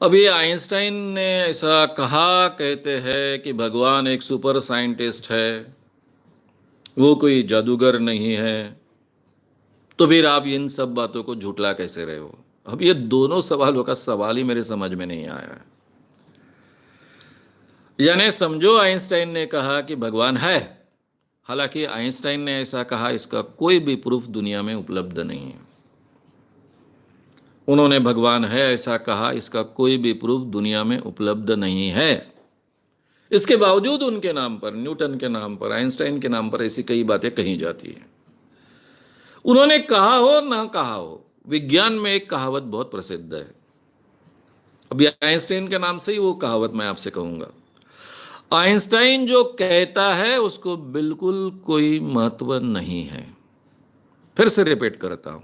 अभी आइंस्टाइन ने ऐसा कहा, कहते हैं कि भगवान एक सुपर साइंटिस्ट है, वो कोई जादूगर नहीं है। तो फिर आप इन सब बातों को झुठला कैसे रहे हो? अब ये दोनों सवालों का सवाल ही मेरे समझ में नहीं आया है। यानी समझो आइंस्टाइन ने कहा कि भगवान है, हालांकि आइंस्टाइन ने ऐसा कहा इसका कोई भी प्रूफ दुनिया में उपलब्ध नहीं है। उन्होंने भगवान है ऐसा कहा, इसका कोई भी प्रूफ दुनिया में उपलब्ध नहीं है। इसके बावजूद उनके नाम पर, न्यूटन के नाम पर, आइंस्टाइन के नाम पर ऐसी कई बातें कही जाती हैं। उन्होंने कहा हो ना कहा हो, विज्ञान में एक कहावत बहुत प्रसिद्ध है। अभी आइंस्टाइन के नाम से ही वो कहावत मैं आपसे कहूंगा। आइंस्टाइन जो कहता है उसको बिल्कुल कोई महत्व नहीं है। फिर से रिपीट करता हूं,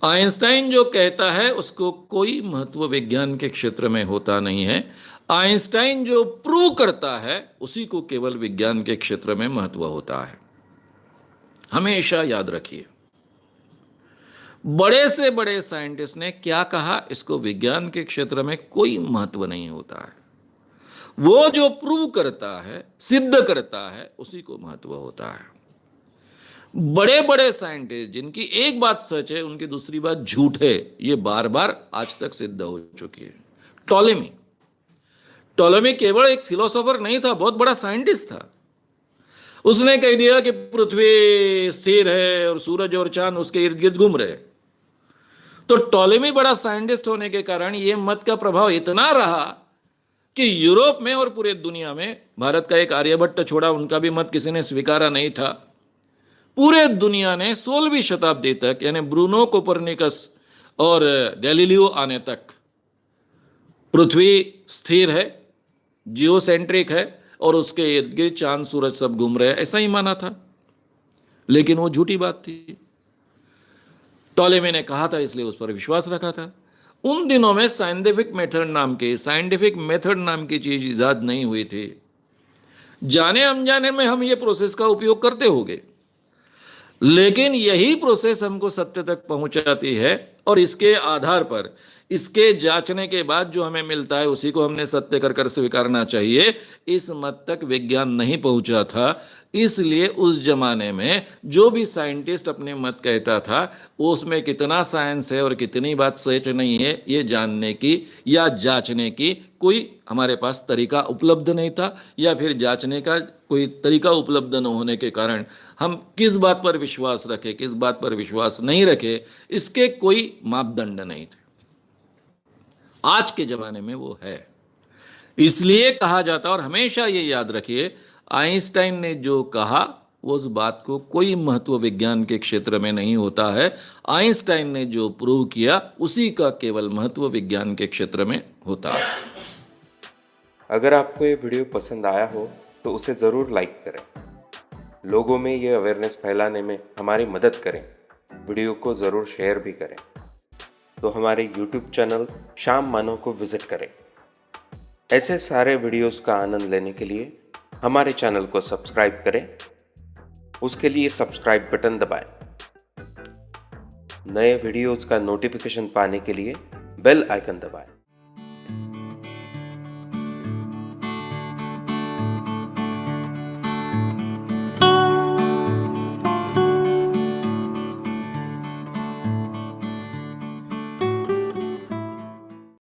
आइंस्टाइन जो कहता है उसको कोई महत्व विज्ञान के क्षेत्र में होता नहीं है। आइंस्टाइन जो प्रूव करता है उसी को केवल विज्ञान के क्षेत्र में महत्व होता है। हमेशा याद रखिए, बड़े से बड़े साइंटिस्ट ने क्या कहा, इसको विज्ञान के क्षेत्र में कोई महत्व नहीं होता है। वो जो प्रूव करता है, सिद्ध करता है, उसी को महत्व होता है। बड़े बड़े साइंटिस्ट जिनकी एक बात सच है, उनकी दूसरी बात झूठ है, ये बार बार आज तक सिद्ध हो चुकी है। टॉलेमी केवल एक फिलोसोफर नहीं था, बहुत बड़ा साइंटिस्ट था। उसने कह दिया कि पृथ्वी स्थिर है और सूरज और चांद उसके इर्द गिर्द घूम रहे। तो टॉलेमी बड़ा साइंटिस्ट होने के कारण यह मत का प्रभाव इतना रहा कि यूरोप में और पूरे दुनिया में, भारत का एक आर्यभट्ट छोड़ा, उनका भी मत किसी ने स्वीकारा नहीं था। पूरे दुनिया ने 16वीं शताब्दी तक, यानी ब्रूनो कोपरनिकस और गैलीलियो आने तक, पृथ्वी स्थिर है, जियोसेंट्रिक है और उसके इर्द गिर्द चांद सूरज सब घूम रहे हैं, ऐसा ही माना था। लेकिन वो झूठी बात थी। टॉलेमी ने कहा था इसलिए उस पर विश्वास रखा था। उन दिनों में साइंटिफिक मेथड नाम की चीज इजाद नहीं हुई थी। जाने अनजाने में हम ये प्रोसेस का उपयोग करते होंगे, लेकिन यही प्रोसेस हमको सत्य तक पहुंचाती है और इसके आधार पर, इसके जांचने के बाद जो हमें मिलता है उसी को हमने सत्य कर कर स्वीकारना चाहिए। इस मत तक विज्ञान नहीं पहुंचा था, इसलिए उस जमाने में जो भी साइंटिस्ट अपने मत कहता था उसमें कितना साइंस है और कितनी बात सच नहीं है, ये जानने की या जांचने की कोई हमारे पास तरीका उपलब्ध नहीं था, या फिर जांचने का कोई तरीका उपलब्ध न होने के कारण हम किस बात पर विश्वास रखें, किस बात पर विश्वास नहीं रखें, इसके कोई मापदंड नहीं थे। आज के जमाने में वो है। इसलिए कहा जाता, और हमेशा ये याद रखिए, आइंस्टाइन ने जो कहा उस बात को कोई महत्व विज्ञान के क्षेत्र में नहीं होता है। आइंस्टाइन ने जो प्रूव किया उसी का केवल महत्व विज्ञान के क्षेत्र में होता है। अगर आपको ये वीडियो पसंद आया हो तो उसे ज़रूर लाइक करें, लोगों में ये अवेयरनेस फैलाने में हमारी मदद करें। वीडियो को ज़रूर शेयर भी करें। तो हमारे YouTube चैनल श्याम मानव को विज़िट करें। ऐसे सारे वीडियोस का आनंद लेने के लिए हमारे चैनल को सब्सक्राइब करें। उसके लिए सब्सक्राइब बटन दबाएं। नए वीडियोस का नोटिफिकेशन पाने के लिए बेल आइकन दबाएं।